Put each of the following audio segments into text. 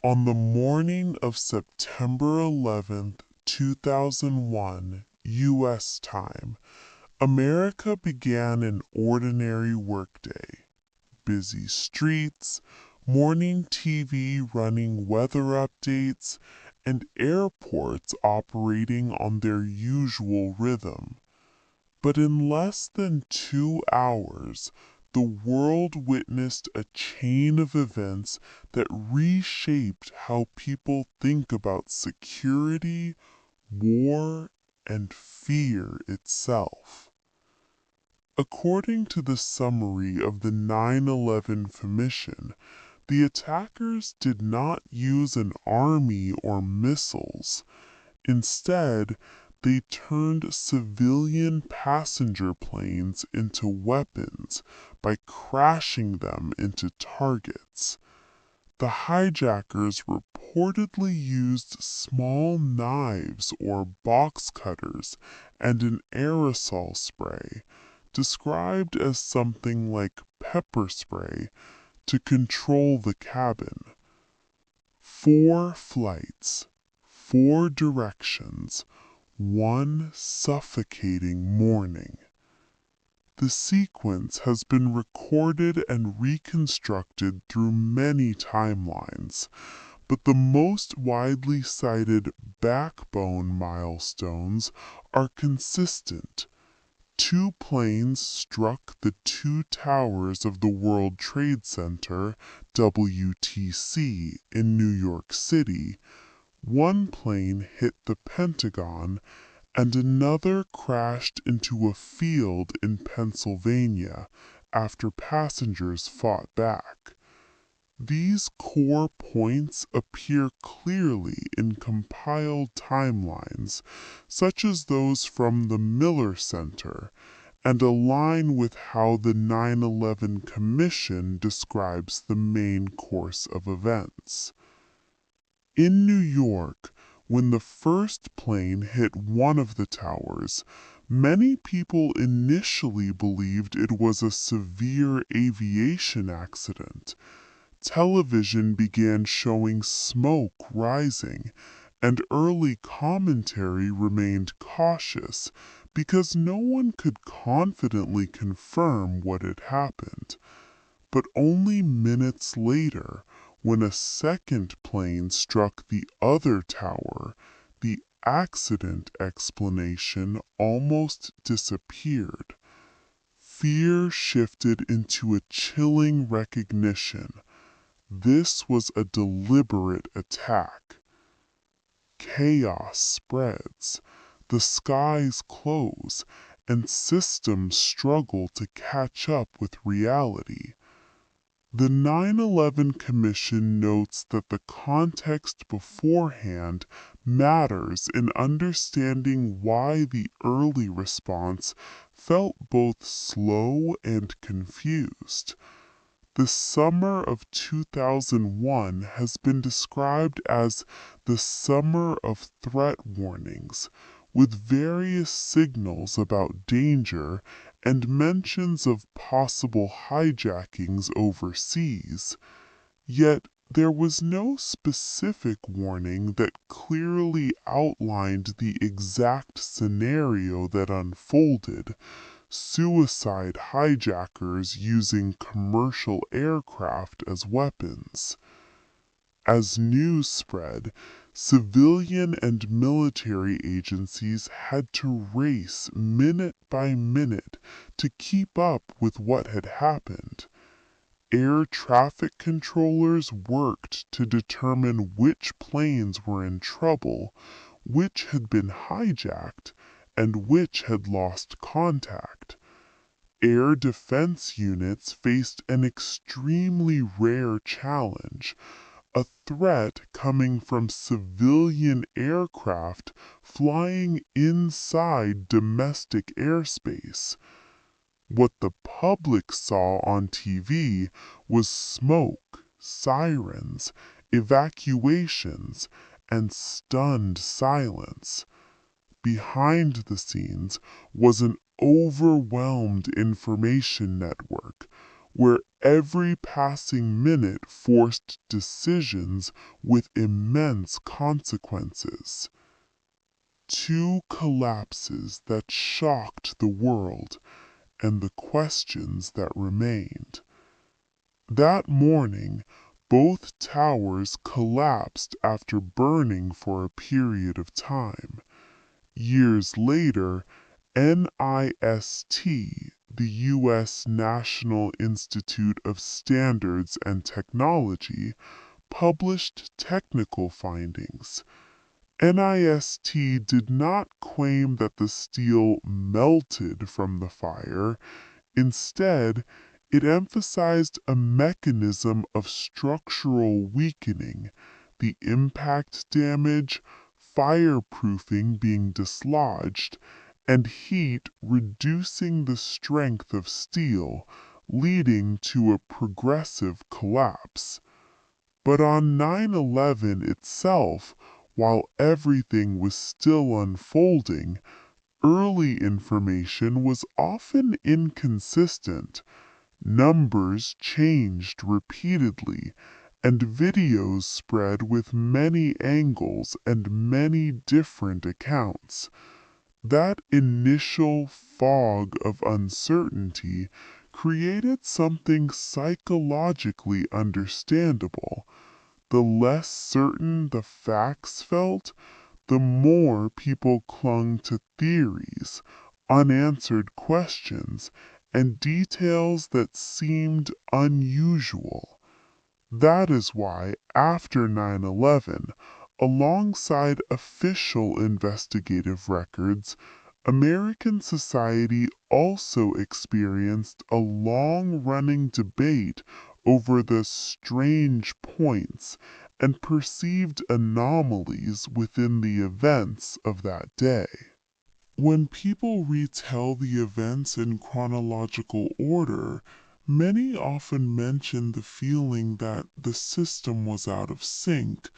On the morning of September 11th, 2001, U.S. time, America began an ordinary workday. Busy streets, morning TV running weather updates, and airports operating on their usual rhythm. But in less than 2 hours, the world witnessed a chain of events that reshaped how people think about security, war, and fear itself. According to the summary of the 9/11 Commission, the attackers did not use an army or missiles. Instead, they turned civilian passenger planes into weapons by crashing them into targets. The hijackers reportedly used small knives or box cutters and an aerosol spray, described as something like pepper spray, to control the cabin. 4 flights, 4 directions, one suffocating morning. The sequence has been recorded and reconstructed through many timelines, but the most widely cited backbone milestones are consistent. 2 planes struck the 2 towers of the World Trade Center, WTC, in New York City. 1 plane hit the Pentagon, and another crashed into a field in Pennsylvania after passengers fought back. These core points appear clearly in compiled timelines, such as those from the Miller Center, and align with how the 9/11 Commission describes the main course of events. In New York, when the first plane hit one of the towers, many people initially believed it was a severe aviation accident. Television began showing smoke rising, and early commentary remained cautious because no one could confidently confirm what had happened. But only minutes later, when a second plane struck the other tower, the accident explanation almost disappeared. Fear shifted into a chilling recognition. This was a deliberate attack. Chaos spreads, the skies close, and systems struggle to catch up with reality. The 9/11 Commission notes that the context beforehand matters in understanding why the early response felt both slow and confused. The summer of 2001 has been described as the summer of threat warnings, with various signals about danger and mentions of possible hijackings overseas. Yet there was no specific warning that clearly outlined the exact scenario that unfolded: suicide hijackers using commercial aircraft as weapons. As news spread, civilian and military agencies had to race minute by minute to keep up with what had happened. Air traffic controllers worked to determine which planes were in trouble, which had been hijacked, and which had lost contact. Air defense units faced an extremely rare challenge: a threat coming from civilian aircraft flying inside domestic airspace. What the public saw on TV was smoke, sirens, evacuations, and stunned silence. Behind the scenes was an overwhelmed information network, where every passing minute forced decisions with immense consequences. Two collapses that shocked the world and the questions that remained. That morning, both towers collapsed after burning for a period of time. Years later, NIST, the U.S. National Institute of Standards and Technology, published technical findings. NIST did not claim that the steel melted from the fire. Instead, it emphasized a mechanism of structural weakening, the impact damage, fireproofing being dislodged, and heat reducing the strength of steel, leading to a progressive collapse. But on 9/11 itself, while everything was still unfolding, early information was often inconsistent. Numbers changed repeatedly, and videos spread with many angles and many different accounts. That initial fog of uncertainty created something psychologically understandable. The less certain the facts felt, the more people clung to theories, unanswered questions, and details that seemed unusual. That is why, after 9/11, alongside official investigative records, American society also experienced a long-running debate over the strange points and perceived anomalies within the events of that day. When people retell the events in chronological order, many often mention the feeling that the system was out of sync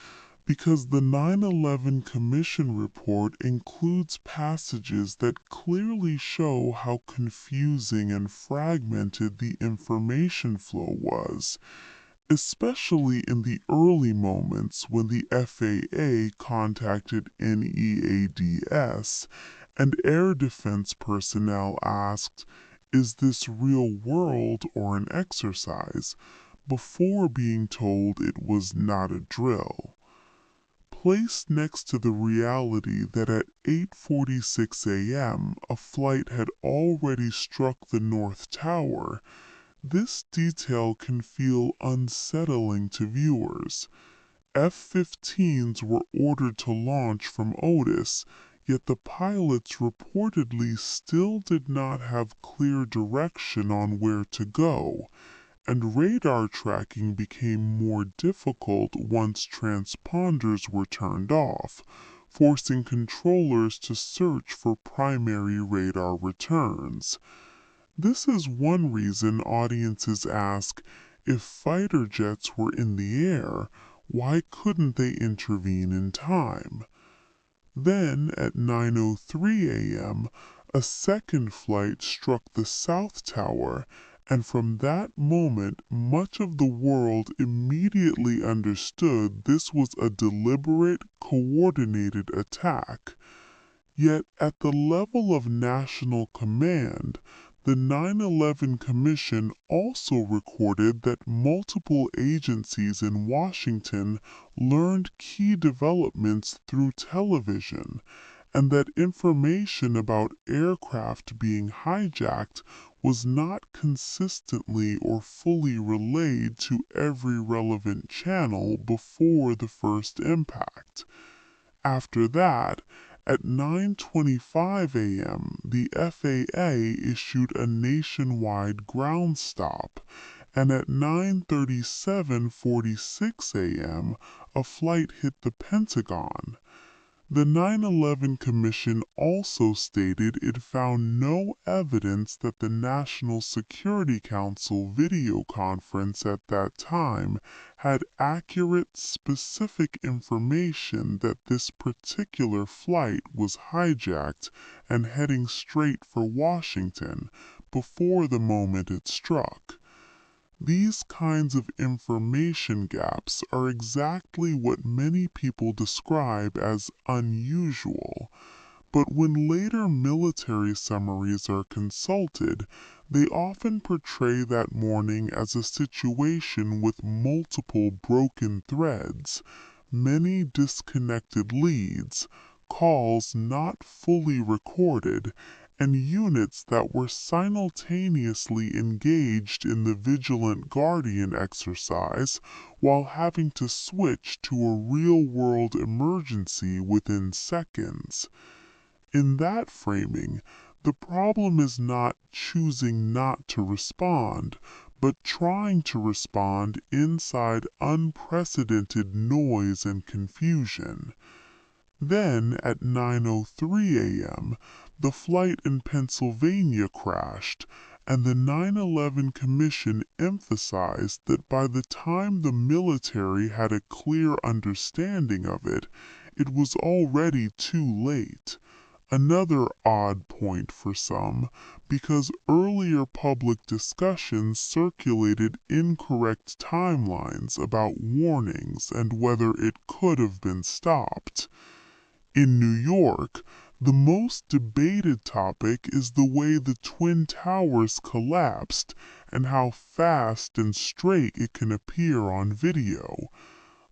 because the 9/11 Commission report includes passages that clearly show how confusing and fragmented the information flow was, especially in the early moments when the FAA contacted NEADS and air defense personnel asked, "Is this real world or an exercise?" before being told it was not a drill. Placed next to the reality that at 8:46 a.m. a flight had already struck the North Tower, this detail can feel unsettling to viewers. F-15s were ordered to launch from Otis, yet the pilots reportedly still did not have clear direction on where to go, and radar tracking became more difficult once transponders were turned off, forcing controllers to search for primary radar returns. This is one reason audiences ask, if fighter jets were in the air, why couldn't they intervene in time? Then, at 9:03 a.m., a second flight struck the South Tower, and from that moment much of the world immediately understood this was a deliberate, coordinated attack. Yet at the level of national command, the 9/11 Commission also recorded that multiple agencies in Washington learned key developments through television, and that information about aircraft being hijacked was not consistently or fully relayed to every relevant channel before the first impact. After that, at 9:25 a.m., the FAA issued a nationwide ground stop, and at 9:37:46 a.m., a flight hit the Pentagon. The 9/11 Commission also stated it found no evidence that the National Security Council video conference at that time had accurate, specific information that this particular flight was hijacked and heading straight for Washington before the moment it struck. These kinds of information gaps are exactly what many people describe as unusual, but when later military summaries are consulted, they often portray that morning as a situation with multiple broken threads, many disconnected leads, calls not fully recorded, and units that were simultaneously engaged in the Vigilant Guardian exercise while having to switch to a real-world emergency within seconds. In that framing, the problem is not choosing not to respond, but trying to respond inside unprecedented noise and confusion. Then, at 9:03 a.m., the flight in Pennsylvania crashed, and the 9/11 Commission emphasized that by the time the military had a clear understanding of it, it was already too late. Another odd point for some, because earlier public discussions circulated incorrect timelines about warnings and whether it could have been stopped. In New York, the most debated topic is the way the Twin Towers collapsed and how fast and straight it can appear on video.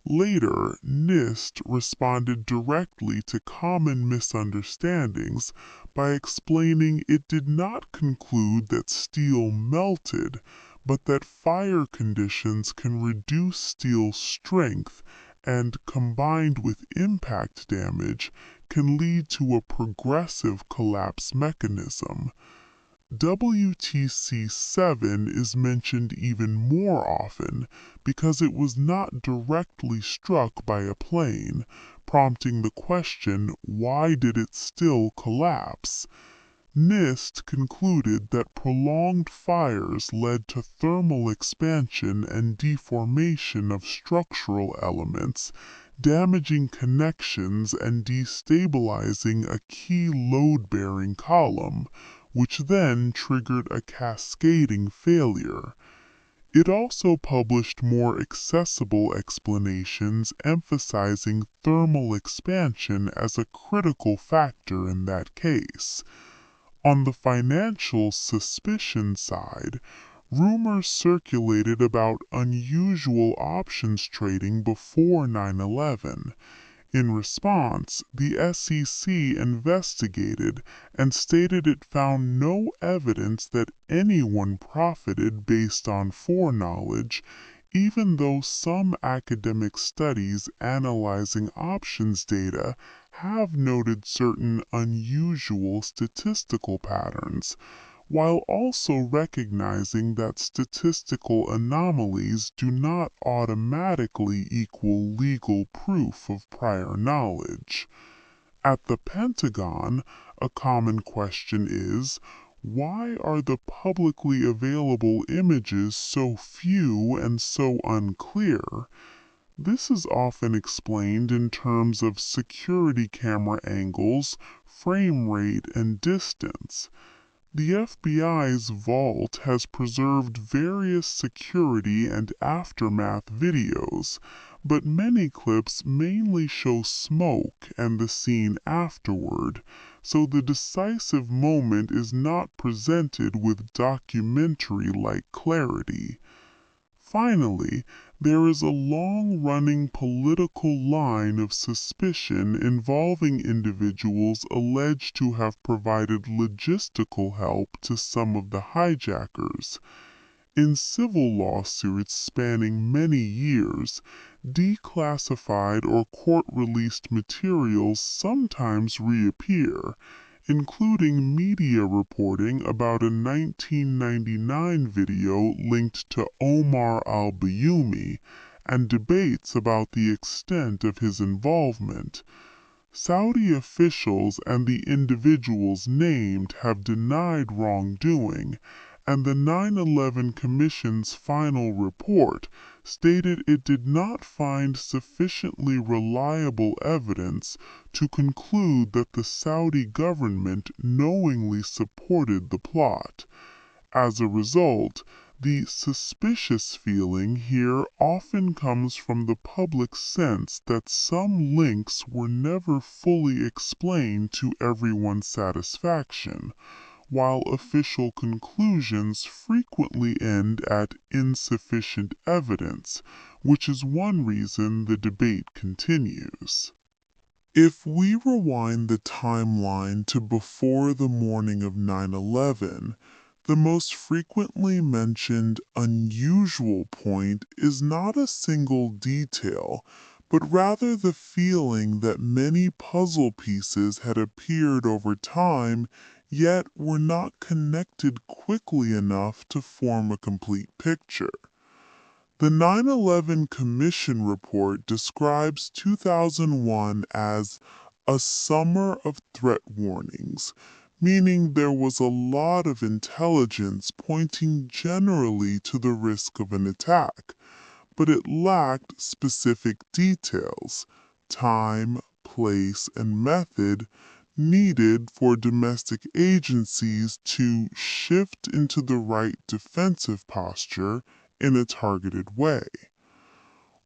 Later, NIST responded directly to common misunderstandings by explaining it did not conclude that steel melted, but that fire conditions can reduce steel's strength and, combined with impact damage, can lead to a progressive collapse mechanism. WTC-7 is mentioned even more often because it was not directly struck by a plane, prompting the question, why did it still collapse? NIST concluded that prolonged fires led to thermal expansion and deformation of structural elements, damaging connections and destabilizing a key load-bearing column, which then triggered a cascading failure. It also published more accessible explanations emphasizing thermal expansion as a critical factor in that case. On the financial suspicion side, rumors circulated about unusual options trading before 9/11. In response, the SEC investigated and stated it found no evidence that anyone profited based on foreknowledge, even though some academic studies analyzing options data have noted certain unusual statistical patterns, while also recognizing that statistical anomalies do not automatically equal legal proof of prior knowledge. At the Pentagon, a common question is, why are the publicly available images so few and so unclear? This is often explained in terms of security camera angles, frame rate, and distance. The FBI's vault has preserved various security and aftermath videos, but many clips mainly show smoke and the scene afterward, so the decisive moment is not presented with documentary-like clarity. Finally, there is a long-running political line of suspicion involving individuals alleged to have provided logistical help to some of the hijackers. In civil lawsuits spanning many years, declassified or court-released materials sometimes reappear, including media reporting about a 1999 video linked to Omar al-Bayoumi and debates about the extent of his involvement. Saudi officials and the individuals named have denied wrongdoing, and the 9/11 Commission's final report stated it did not find sufficiently reliable evidence to conclude that the Saudi government knowingly supported the plot. As a result, The suspicious feeling here often comes from the public sense that some links were never fully explained to everyone's satisfaction, while official conclusions frequently end at insufficient evidence, which is one reason the debate continues. If we rewind the timeline to before the morning of 9/11, the most frequently mentioned unusual point is not a single detail, but rather the feeling that many puzzle pieces had appeared over time, yet were not connected quickly enough to form a complete picture. The 9/11 Commission report describes 2001 as a summer of threat warnings, meaning there was a lot of intelligence pointing generally to the risk of an attack, but it lacked specific details, time, place, and method needed for domestic agencies to shift into the right defensive posture in a targeted way.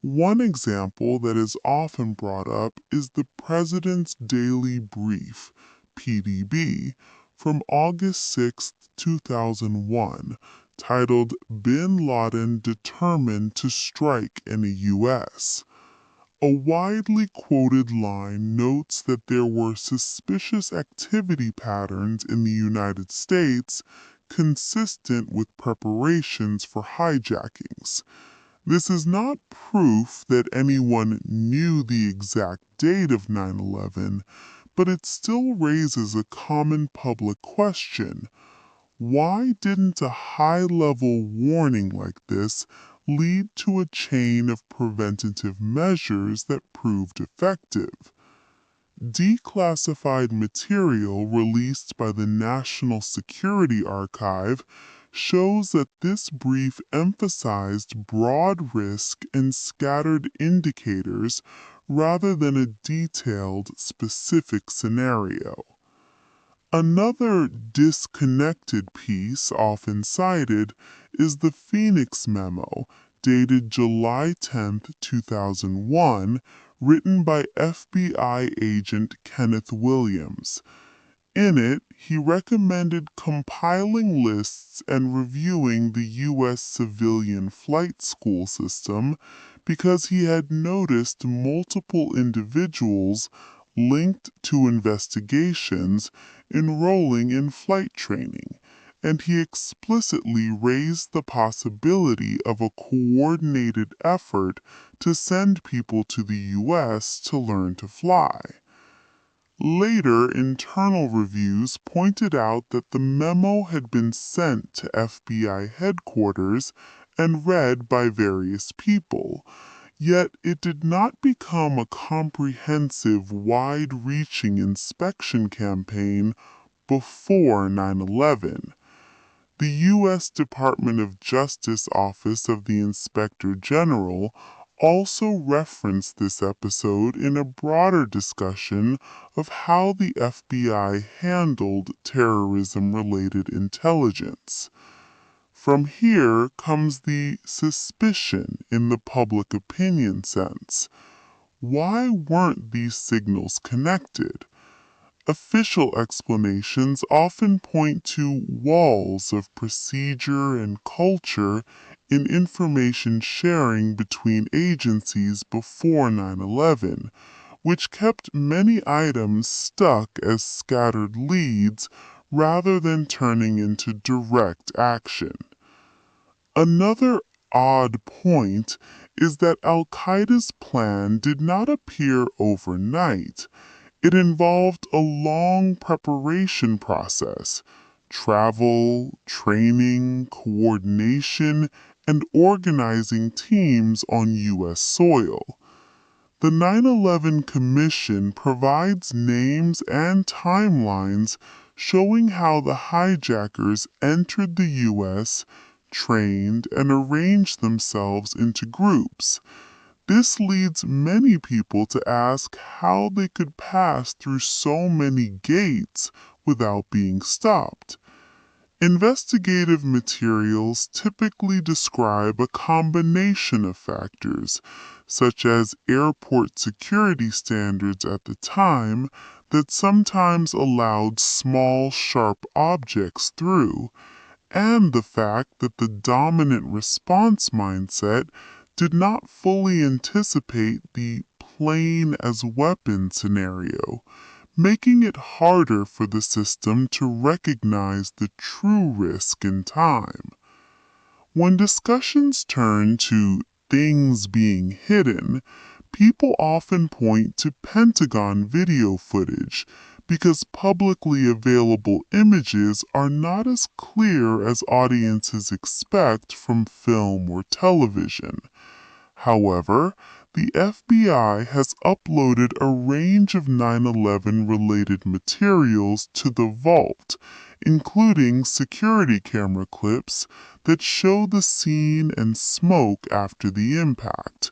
One example that is often brought up is the President's Daily Brief, PDB, from August 6, 2001, titled Bin Laden Determined to Strike in the U.S. A widely quoted line notes that there were suspicious activity patterns in the United States consistent with preparations for hijackings. This is not proof that anyone knew the exact date of 9/11, but it still raises a common public question. Why didn't a high-level warning like this lead to a chain of preventative measures that proved effective? Declassified material released by the National Security Archive shows that this brief emphasized broad risk and scattered indicators rather than a detailed, specific scenario. Another disconnected piece often cited is the Phoenix Memo, dated July 10, 2001, written by FBI agent Kenneth Williams. In it, he recommended compiling lists and reviewing the U.S. civilian flight school system because he had noticed multiple individuals linked to investigations enrolling in flight training, and he explicitly raised the possibility of a coordinated effort to send people to the U.S. to learn to fly. Later internal reviews pointed out that the memo had been sent to FBI headquarters and read by various people, yet it did not become a comprehensive, wide-reaching inspection campaign before 9/11. The U.S. Department of Justice Office of the Inspector General also referenced this episode in a broader discussion of how the FBI handled terrorism-related intelligence. From here comes the suspicion in the public opinion sense. Why weren't these signals connected? Official explanations often point to walls of procedure and culture in information sharing between agencies before 9/11, which kept many items stuck as scattered leads rather than turning into direct action. Another odd point is that Al-Qaeda's plan did not appear overnight. It involved a long preparation process, travel, training, coordination, and organizing teams on U.S. soil. The 9/11 Commission provides names and timelines showing how the hijackers entered the U.S., trained, and arranged themselves into groups. This leads many people to ask how they could pass through so many gates without being stopped. Investigative materials typically describe a combination of factors, such as airport security standards at the time that sometimes allowed small, sharp objects through, and the fact that the dominant response mindset did not fully anticipate the plane as weapon scenario, making it harder for the system to recognize the true risk in time. When discussions turn to things being hidden, people often point to Pentagon video footage because publicly available images are not as clear as audiences expect from film or television. However, the FBI has uploaded a range of 9/11 related materials to the vault, including security camera clips that show the scene and smoke after the impact.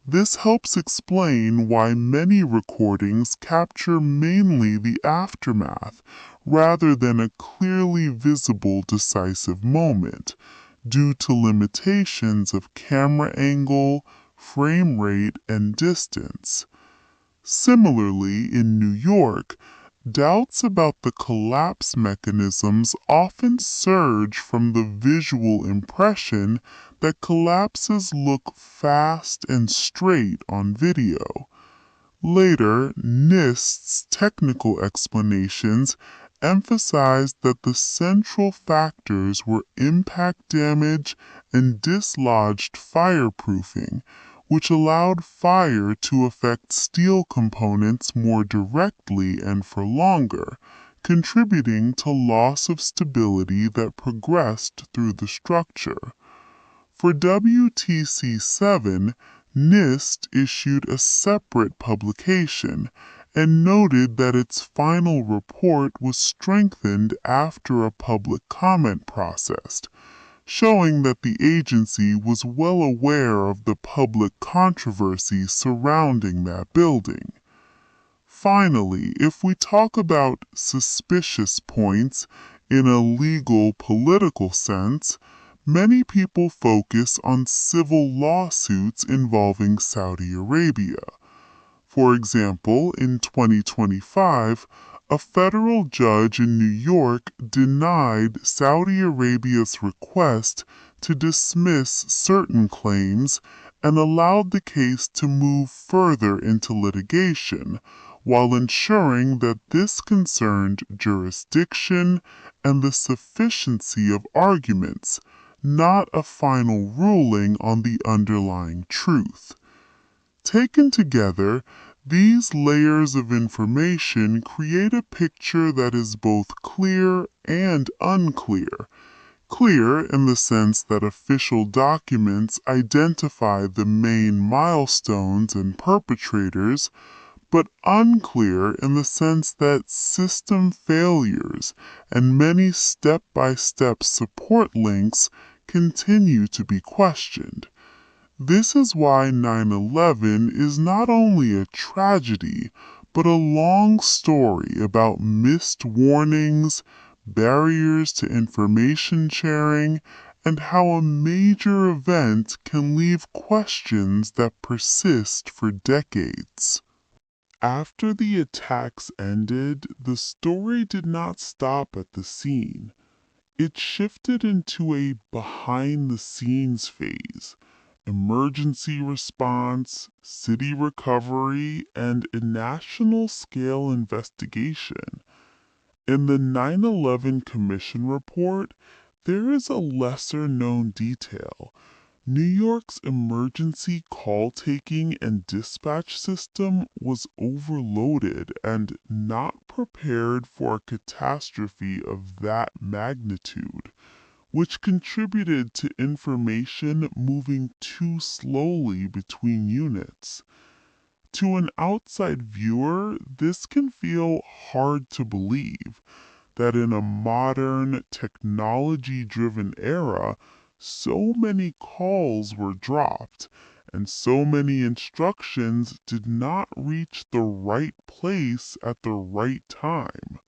This helps explain why many recordings capture mainly the aftermath rather than a clearly visible decisive moment, due to limitations of camera angle, frame rate, and distance. Similarly, in New York, doubts about the collapse mechanisms often surge from the visual impression that collapses look fast and straight on video. Later, NIST's technical explanations emphasized that the central factors were impact damage and dislodged fireproofing, which allowed fire to affect steel components more directly and for longer, contributing to loss of stability that progressed through the structure. For WTC 7, NIST issued a separate publication and noted that its final report was strengthened after a public comment process, showing that the agency was well aware of the public controversy surrounding that building. Finally, if we talk about suspicious points in a legal political sense, many people focus on civil lawsuits involving Saudi Arabia. For example, in 2025, a federal judge in New York denied Saudi Arabia's request to dismiss certain claims and allowed the case to move further into litigation, while ensuring that this concerned jurisdiction and the sufficiency of arguments, not a final ruling on the underlying truth. Taken together, these layers of information create a picture that is both clear and unclear. Clear in the sense that official documents identify the main milestones and perpetrators, but unclear in the sense that system failures and many step-by-step support links continue to be questioned. This is why 9/11 is not only a tragedy, but a long story about missed warnings, barriers to information sharing, and how a major event can leave questions that persist for decades. After the attacks ended, the story did not stop at the scene. It shifted into a behind-the-scenes phase: emergency response, city recovery, and a national-scale investigation. In the 9/11 Commission report, there is a lesser-known detail. New York's emergency call-taking and dispatch system was overloaded and not prepared for a catastrophe of that magnitude, which contributed to information moving too slowly between units. To an outside viewer, this can feel hard to believe that in a modern, technology-driven era, so many calls were dropped and so many instructions did not reach the right place at the right time.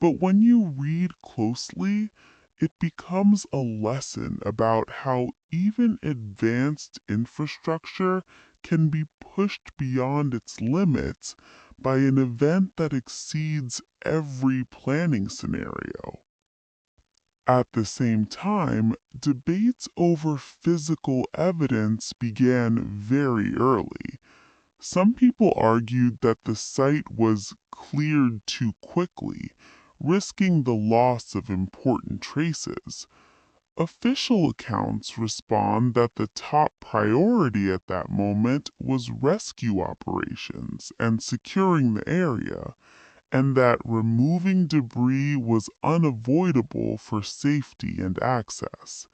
But when you read closely, it becomes a lesson about how even advanced infrastructure can be pushed beyond its limits by an event that exceeds every planning scenario. At the same time, debates over physical evidence began very early. Some people argued that the site was cleared too quickly, risking the loss of important traces. Official accounts respond that the top priority at that moment was rescue operations and securing the area, and that removing debris was unavoidable for safety and access.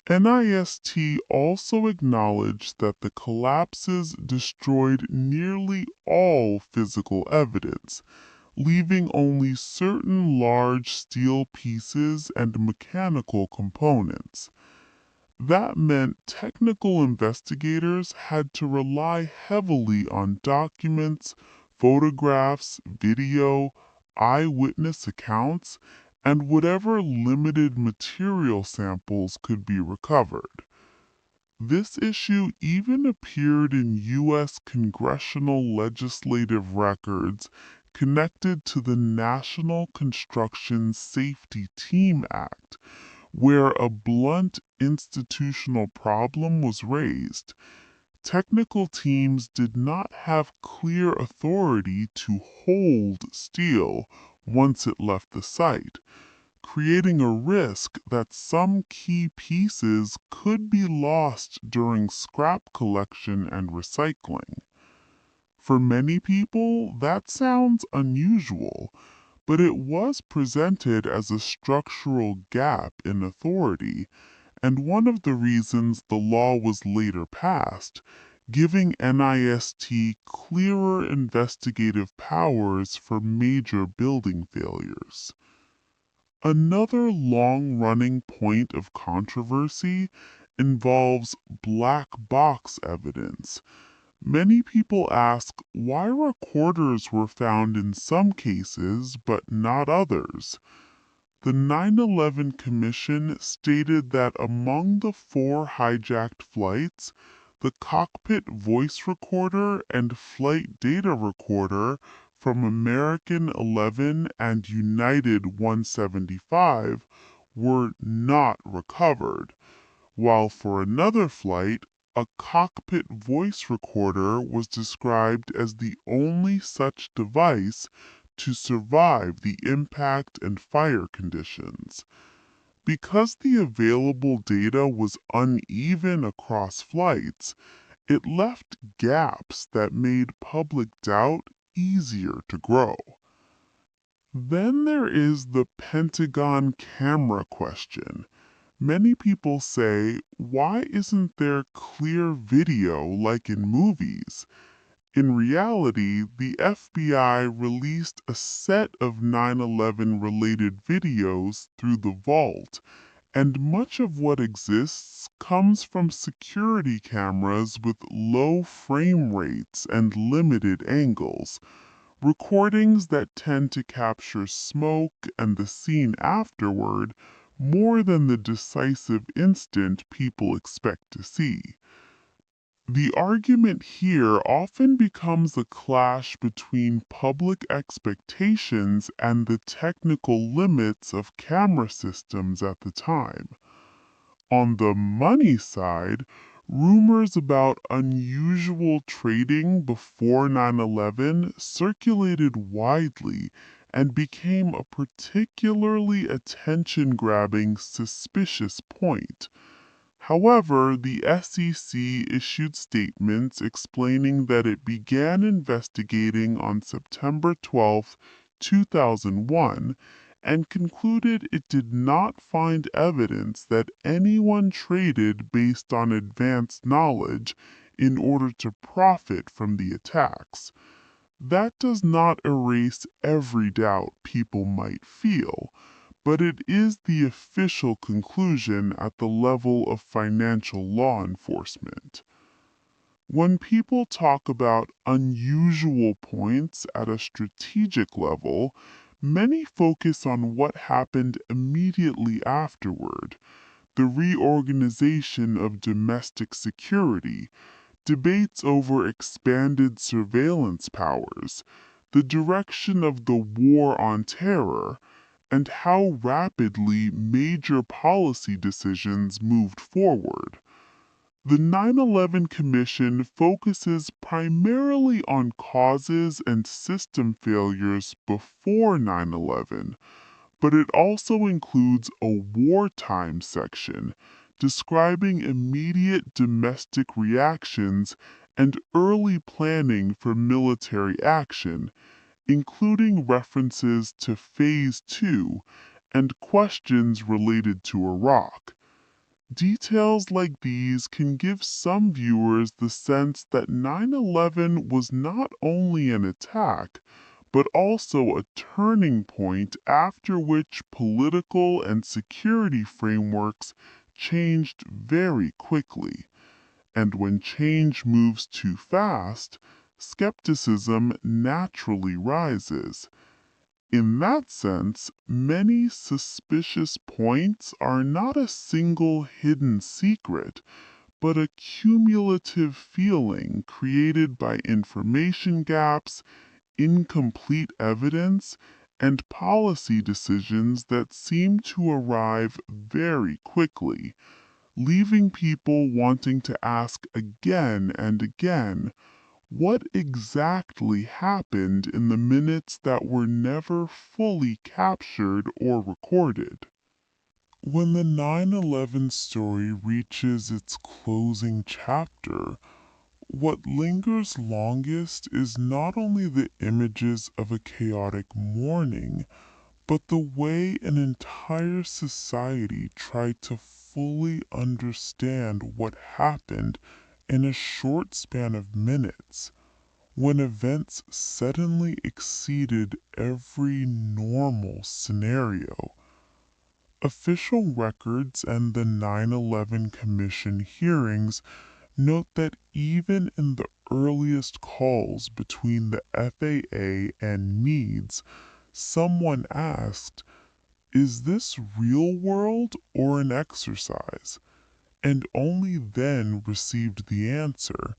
NIST also acknowledged that the collapses destroyed nearly all physical evidence, leaving only certain large steel pieces and mechanical components. That meant technical investigators had to rely heavily on documents, photographs, video, eyewitness accounts, and whatever limited material samples could be recovered. This issue even appeared in U.S. congressional legislative records connected to the National Construction Safety Team Act, where a blunt institutional problem was raised. Technical teams did not have clear authority to hold steel once it left the site, creating a risk that some key pieces could be lost during scrap collection and recycling. For many people, that sounds unusual, but it was presented as a structural gap in authority, and one of the reasons the law was later passed, giving NIST clearer investigative powers for major building failures. Another long-running point of controversy involves black box evidence. Many people ask why recorders were found in some cases but not others. The 9/11 Commission stated that among the 4 hijacked flights, the cockpit voice recorder and flight data recorder from American 11 and United 175 were not recovered, while for another flight, a cockpit voice recorder was described as the only such device to survive the impact and fire conditions. Because the available data was uneven across flights, it left gaps that made public doubt easier to grow. Then there is the Pentagon camera question. Many people say, why isn't there clear video like in movies? In reality, the FBI released a set of 9/11 related videos through the vault, and much of what exists comes from security cameras with low frame rates and limited angles, recordings that tend to capture smoke and the scene afterward more than the decisive instant people expect to see. The argument here often becomes a clash between public expectations and the technical limits of camera systems at the time. On the money side, rumors about unusual trading before 9/11 circulated widely and became a particularly attention-grabbing, suspicious point. However, the SEC issued statements explaining that it began investigating on September 12, 2001, and concluded it did not find evidence that anyone traded based on advanced knowledge in order to profit from the attacks. That does not erase every doubt people might feel, but it is the official conclusion at the level of financial law enforcement. When people talk about unusual points at a strategic level, Many focus on what happened immediately afterward, the reorganization of domestic security, debates over expanded surveillance powers, the direction of the War on Terror, and how rapidly major policy decisions moved forward. The 9/11 Commission focuses primarily on causes and system failures before 9/11, but it also includes a wartime section describing immediate domestic reactions and early planning for military action, including references to Phase 2 and questions related to Iraq. Details like these can give some viewers the sense that 9/11 was not only an attack, but also a turning point after which political and security frameworks changed very quickly. And when change moves too fast, skepticism naturally rises. In that sense, many suspicious points are not a single hidden secret, but a cumulative feeling created by information gaps, incomplete evidence, and policy decisions that seem to arrive very quickly, leaving people wanting to ask again and again, what exactly happened in the minutes that were never fully captured or recorded? When the 9/11 story reaches its closing chapter, what lingers longest is not only the images of a chaotic morning, but the way an entire society tried to fully understand what happened in a short span of minutes, when events suddenly exceeded every normal scenario. Official records and the 9/11 Commission hearings note that even in the earliest calls between the FAA and Needs, someone asked, "Is this real world or an exercise?" and only then received the answer,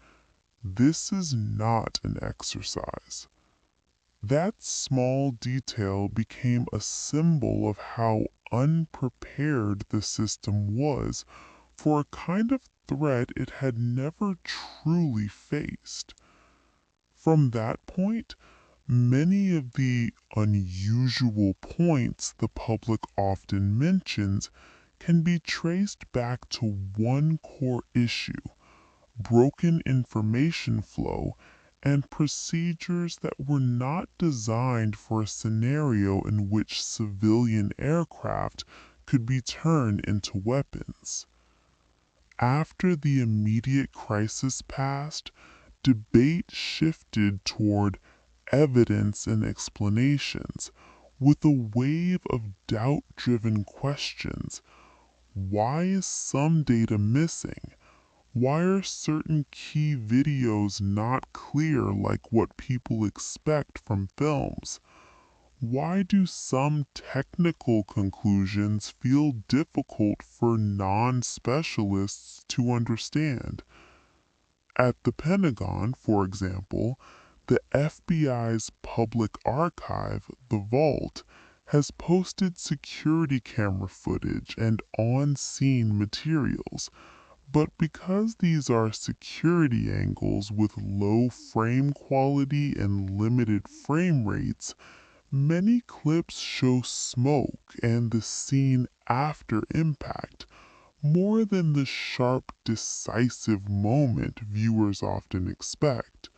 "This is not an exercise." That small detail became a symbol of how unprepared the system was for a kind of threat it had never truly faced. From that point, many of the unusual points the public often mentions can be traced back to one core issue: broken information flow and procedures that were not designed for a scenario in which civilian aircraft could be turned into weapons. After the immediate crisis passed, debate shifted toward evidence and explanations, with a wave of doubt-driven questions. Why is some data missing? Why are certain key videos not clear like what people expect from films? Why do some technical conclusions feel difficult for non-specialists to understand? At the Pentagon, for example, the FBI's public archive, the Vault, has posted security camera footage and on-scene materials, but because these are security angles with low frame quality and limited frame rates, many clips show smoke and the scene after impact, more than the sharp, decisive moment viewers often expect.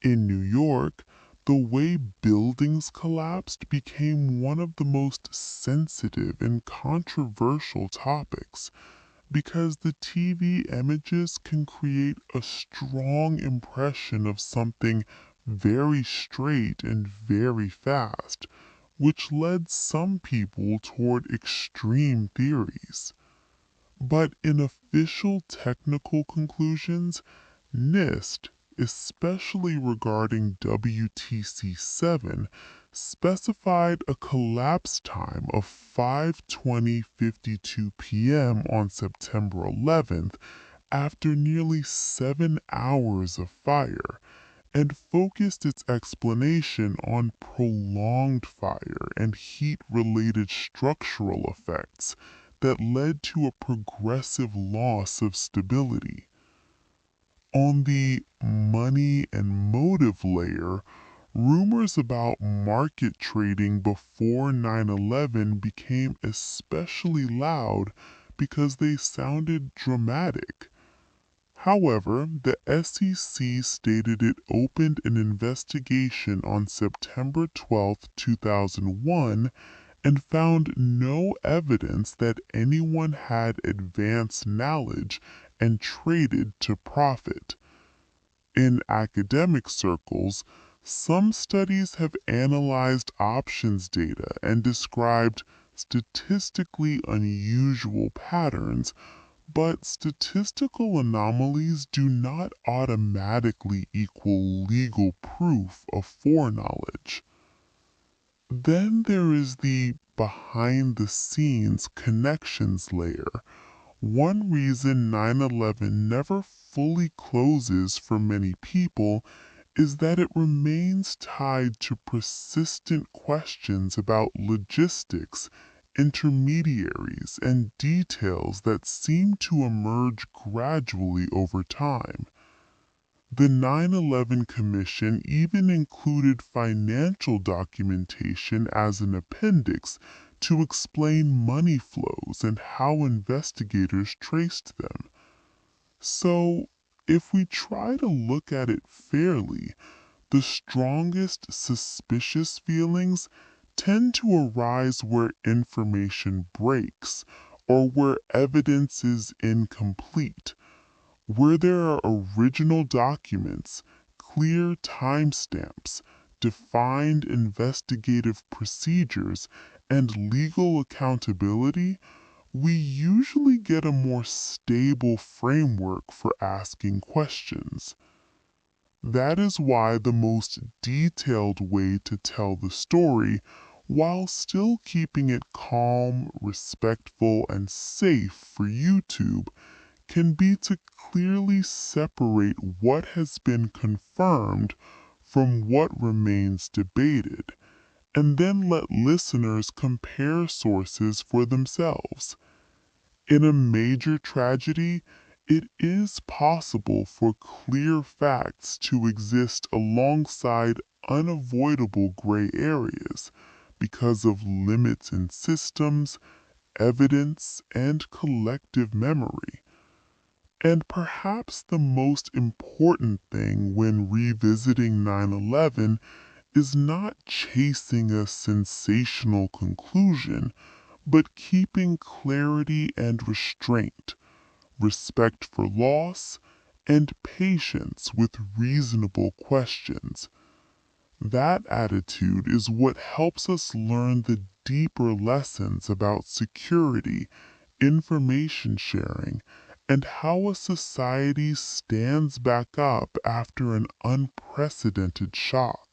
In New York, the way buildings collapsed became one of the most sensitive and controversial topics, because the TV images can create a strong impression of something very straight and very fast, which led some people toward extreme theories. But in official technical conclusions, NIST, especially regarding WTC 7, specified a collapse time of 5:20:52 p.m. on September 11th after nearly 7 hours of fire, and focused its explanation on prolonged fire and heat-related structural effects that led to a progressive loss of stability. On the money and motive layer, rumors about market trading before 9/11 became especially loud because they sounded dramatic. However, the SEC stated it opened an investigation on September 12, 2001, and found no evidence that anyone had advanced knowledge and traded to profit. In academic circles, some studies have analyzed options data and described statistically unusual patterns, but statistical anomalies do not automatically equal legal proof of foreknowledge. Then there is the behind the scenes connections layer. One reason 9/11 never fully closes for many people is that it remains tied to persistent questions about logistics, intermediaries, and details that seem to emerge gradually over time. The 9/11 Commission even included financial documentation as an appendix to explain money flows and how investigators traced them. So, if we try to look at it fairly, the strongest suspicious feelings tend to arise where information breaks or where evidence is incomplete, where there are original documents, clear timestamps, defined investigative procedures, and legal accountability. We usually get a more stable framework for asking questions. That is why the most detailed way to tell the story, while still keeping it calm, respectful, and safe for YouTube, can be to clearly separate what has been confirmed from what remains debated, and then let listeners compare sources for themselves. In a major tragedy, it is possible for clear facts to exist alongside unavoidable gray areas because of limits in systems, evidence, and collective memory. And perhaps the most important thing when revisiting 9/11 is not chasing a sensational conclusion, but keeping clarity and restraint, respect for loss, and patience with reasonable questions. That attitude is what helps us learn the deeper lessons about security, information sharing, and how a society stands back up after an unprecedented shock.